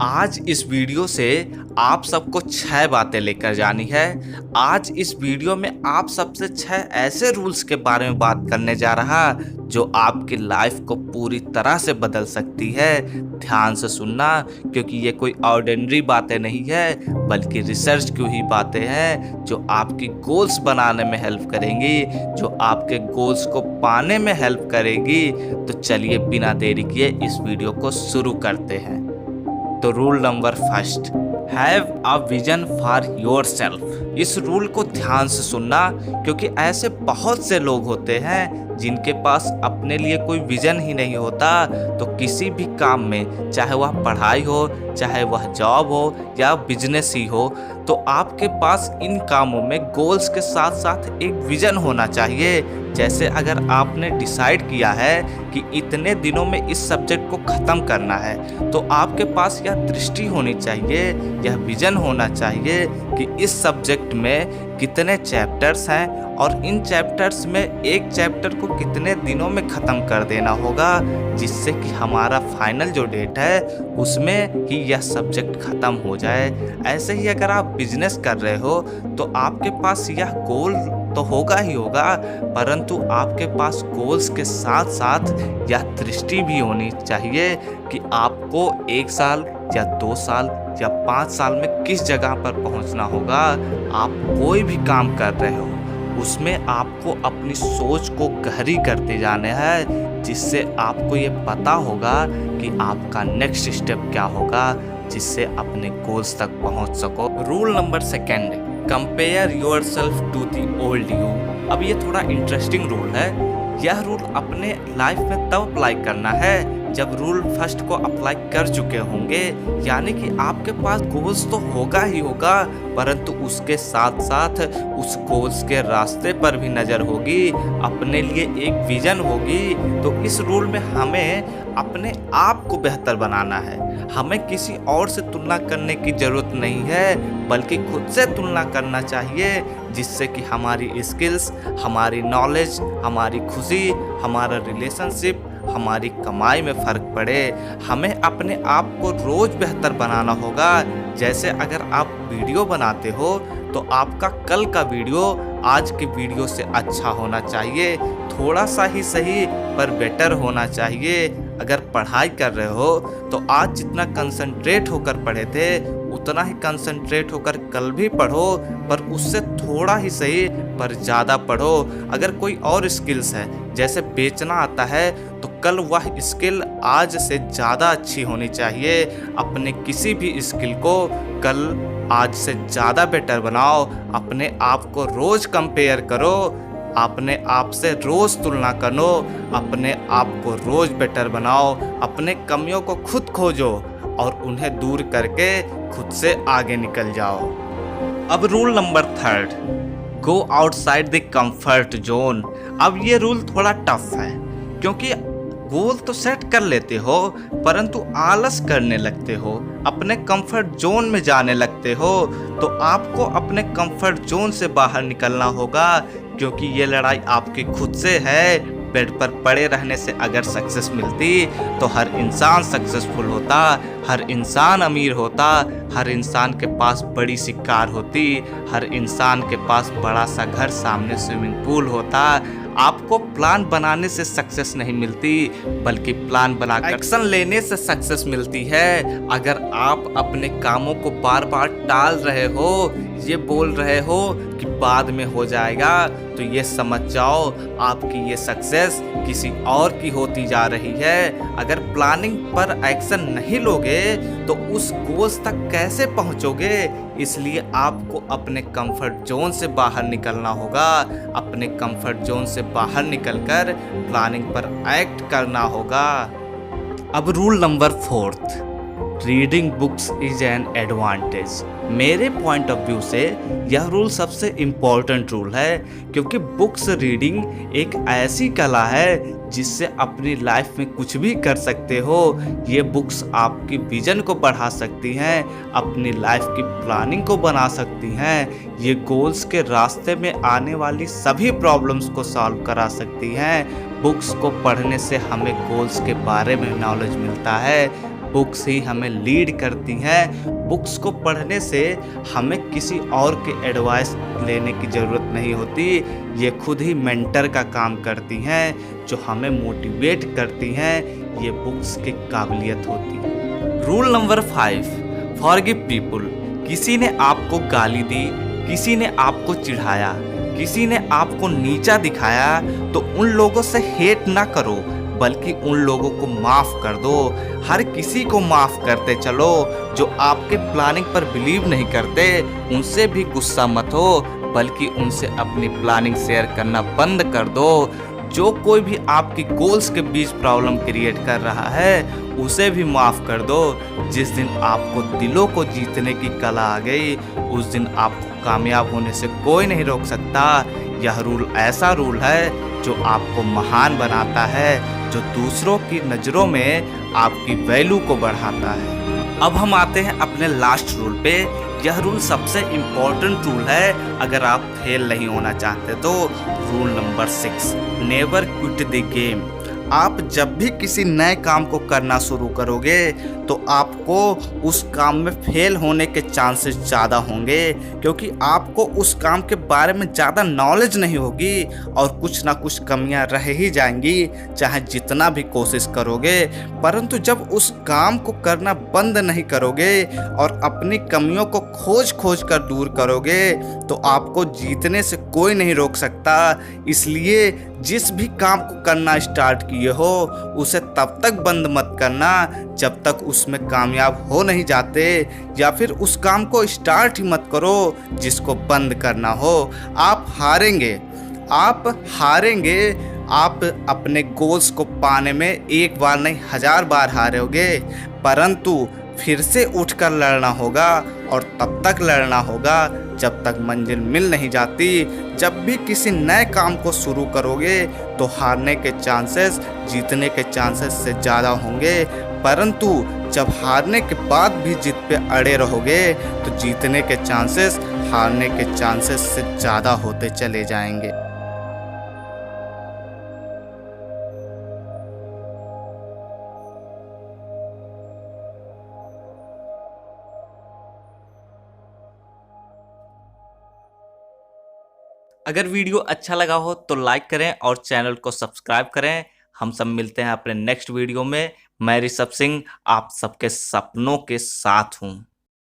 आज इस वीडियो से आप सबको 6 बातें लेकर जानी है। आज इस वीडियो में आप सबसे 6 ऐसे रूल्स के बारे में बात करने जा रहा जो आपकी लाइफ को पूरी तरह से बदल सकती है। ध्यान से सुनना, क्योंकि ये कोई ऑर्डिनरी बातें नहीं है बल्कि रिसर्च की हुई बातें हैं जो आपकी गोल्स बनाने में हेल्प करेंगी, जो आपके गोल्स को पाने में हेल्प करेगी। तो चलिए बिना देरी किए इस वीडियो को शुरू करते हैं। तो rule number first, have a vision for your self. इस रूल को ध्यान से सुनना, क्योंकि ऐसे बहुत से लोग होते हैं जिनके पास अपने लिए कोई विजन ही नहीं होता। तो किसी भी काम में, चाहे वह पढ़ाई हो, चाहे वह जॉब हो या बिजनेस ही हो, तो आपके पास इन कामों में गोल्स के साथ साथ एक विजन होना चाहिए। जैसे अगर आपने डिसाइड किया है कि इतने दिनों में इस सब्जेक्ट को ख़त्म करना है, तो आपके पास यह दृष्टि होनी चाहिए, यह विजन होना चाहिए कि इस सब्जेक्ट में कितने चैप्टर्स हैं और इन चैप्टर्स में एक चैप्टर को कितने दिनों में ख़त्म कर देना होगा, जिससे कि हमारा फाइनल जो डेट है उसमें ही यह सब्जेक्ट ख़त्म हो जाए। ऐसे ही अगर आप बिजनेस कर रहे हो तो आपके पास यह गोल तो होगा ही होगा, परंतु आपके पास गोल्स के साथ साथ यह दृष्टि भी होनी चाहिए कि आपको 1 साल या 2 साल या 5 साल में किस जगह पर पहुंचना होगा। आप कोई भी काम कर रहे हो उसमें आपको अपनी सोच को गहरी करते जाने हैं, जिससे आपको ये पता होगा कि आपका नेक्स्ट स्टेप क्या होगा, जिससे अपने गोल्स तक पहुंच सको। Rule number second, compare yourself to the old you. अब ये थोड़ा इंटरेस्टिंग रूल है। यह रूल अपने लाइफ में तब अप्लाई करना है जब रूल फर्स्ट को अप्लाई कर चुके होंगे, यानी कि आपके पास गोल्स तो होगा ही होगा, परंतु उसके साथ साथ उस गोल्स के रास्ते पर भी नज़र होगी, अपने लिए एक विजन होगी। तो इस रूल में हमें अपने आप को बेहतर बनाना है। हमें किसी और से तुलना करने की ज़रूरत नहीं है, बल्कि खुद से तुलना करना चाहिए, जिससे कि हमारी स्किल्स, हमारी नॉलेज, हमारी खुशी, हमारा रिलेशनशिप, हमारी कमाई में फ़र्क पड़े। हमें अपने आप को रोज़ बेहतर बनाना होगा। जैसे अगर आप वीडियो बनाते हो तो आपका कल का वीडियो आज के वीडियो से अच्छा होना चाहिए, थोड़ा सा ही सही पर बेटर होना चाहिए। अगर पढ़ाई कर रहे हो तो आज जितना कंसंट्रेट होकर पढ़े थे उतना ही कंसंट्रेट होकर कल भी पढ़ो, पर उससे थोड़ा ही सही पर ज़्यादा पढ़ो। अगर कोई और स्किल्स है, जैसे बेचना आता है, तो कल वह स्किल आज से ज़्यादा अच्छी होनी चाहिए। अपने किसी भी स्किल को कल आज से ज़्यादा बेटर बनाओ। अपने आप को रोज़ कंपेयर करो, अपने आप से रोज़ तुलना करो, अपने आप को रोज़ बेटर बनाओ। अपने कमियों को खुद खोजो और उन्हें दूर करके खुद से आगे निकल जाओ। अब rule number third, go outside the comfort zone. अब ये रूल थोड़ा टफ है, क्योंकि गोल तो सेट कर लेते हो परंतु आलस करने लगते हो, अपने कंफर्ट जोन में जाने लगते हो। तो आपको अपने कंफर्ट जोन से बाहर निकलना होगा, क्योंकि ये लड़ाई आपकी खुद से है। बेड पर पड़े रहने से अगर सक्सेस मिलती तो हर इंसान सक्सेसफुल होता, हर इंसान अमीर होता, हर इंसान के पास बड़ी सी कार होती, हर इंसान के पास बड़ा सा घर, सामने स्विमिंग पूल होता। आपको प्लान बनाने से सक्सेस नहीं मिलती, बल्कि प्लान बनाकर एक्शन लेने से सक्सेस मिलती है। अगर आप अपने कामों को बार बार टाल रहे हो, ये बोल रहे हो कि बाद में हो जाएगा, तो ये समझ जाओ आपकी ये सक्सेस किसी और की होती जा रही है। अगर प्लानिंग पर एक्शन नहीं लोगे तो उस गोल्स तक कैसे पहुंचोगे? इसलिए आपको अपने कंफर्ट जोन से बाहर निकलना होगा। अपने कंफर्ट जोन से बाहर निकलकर प्लानिंग पर एक्ट करना होगा। अब rule number fourth, reading books is an advantage. मेरे पॉइंट ऑफ व्यू से यह रूल सबसे इम्पॉर्टेंट रूल है, क्योंकि बुक्स रीडिंग एक ऐसी कला है जिससे अपनी लाइफ में कुछ भी कर सकते हो। ये बुक्स आपकी विजन को बढ़ा सकती हैं, अपनी लाइफ की प्लानिंग को बना सकती हैं, ये गोल्स के रास्ते में आने वाली सभी प्रॉब्लम्स को सॉल्व करा सकती हैं। बुक्स को पढ़ने से हमें गोल्स के बारे में नॉलेज मिलता है, बुक्स ही हमें लीड करती हैं। बुक्स को पढ़ने से हमें किसी और के एडवाइस लेने की ज़रूरत नहीं होती, ये खुद ही मेंटर का काम करती हैं, जो हमें मोटिवेट करती हैं। ये बुक्स की काबिलियत होती है। Rule number 5, forgive people. किसी ने आपको गाली दी, किसी ने आपको चिढ़ाया, किसी ने आपको नीचा दिखाया, तो उन लोगों से हेट ना करो, बल्कि उन लोगों को माफ़ कर दो। हर किसी को माफ़ करते चलो। जो आपके प्लानिंग पर बिलीव नहीं करते, उनसे भी गुस्सा मत हो, बल्कि उनसे अपनी प्लानिंग शेयर करना बंद कर दो। जो कोई भी आपकी गोल्स के बीच प्रॉब्लम क्रिएट कर रहा है, उसे भी माफ़ कर दो। जिस दिन आपको दिलों को जीतने की कला आ गई, उस दिन आपको कामयाब होने से कोई नहीं रोक सकता। यह रूल ऐसा रूल है जो आपको महान बनाता है, जो दूसरों की नज़रों में आपकी वैल्यू को बढ़ाता है। अब हम आते हैं अपने लास्ट रूल पे। यह रूल सबसे इम्पोर्टेंट रूल है अगर आप फेल नहीं होना चाहते तो। Rule number 6, never quit the game. आप जब भी किसी नए काम को करना शुरू करोगे तो आपको उस काम में फेल होने के चांसेस ज़्यादा होंगे, क्योंकि आपको उस काम के बारे में ज़्यादा नॉलेज नहीं होगी और कुछ ना कुछ कमियां रह ही जाएंगी, चाहे जितना भी कोशिश करोगे। परंतु जब उस काम को करना बंद नहीं करोगे और अपनी कमियों को खोज खोज कर दूर करोगे, तो आपको जीतने से कोई नहीं रोक सकता। इसलिए जिस भी काम को करना स्टार्ट किए हो, उसे तब तक बंद मत करना जब तक उसमें कामयाब हो नहीं जाते, या फिर उस काम को स्टार्ट ही मत करो जिसको बंद करना हो। आप हारेंगे, आप हारेंगे। आप अपने गोल्स को पाने में एक बार नहीं 1000 बार हारोगे, परंतु फिर से उठकर लड़ना होगा, और तब तक लड़ना होगा जब तक मंजिल मिल नहीं जाती। जब भी किसी नए काम को शुरू करोगे तो हारने के चांसेस जीतने के चांसेस से ज़्यादा होंगे, परंतु जब हारने के बाद भी जीत पे अड़े रहोगे तो जीतने के चांसेस हारने के चांसेस से ज़्यादा होते चले जाएंगे। अगर वीडियो अच्छा लगा हो तो लाइक करें और चैनल को सब्सक्राइब करें। हम सब मिलते हैं अपने नेक्स्ट वीडियो में। मैं ऋषभ सिंह आप सबके सपनों के साथ हूँ।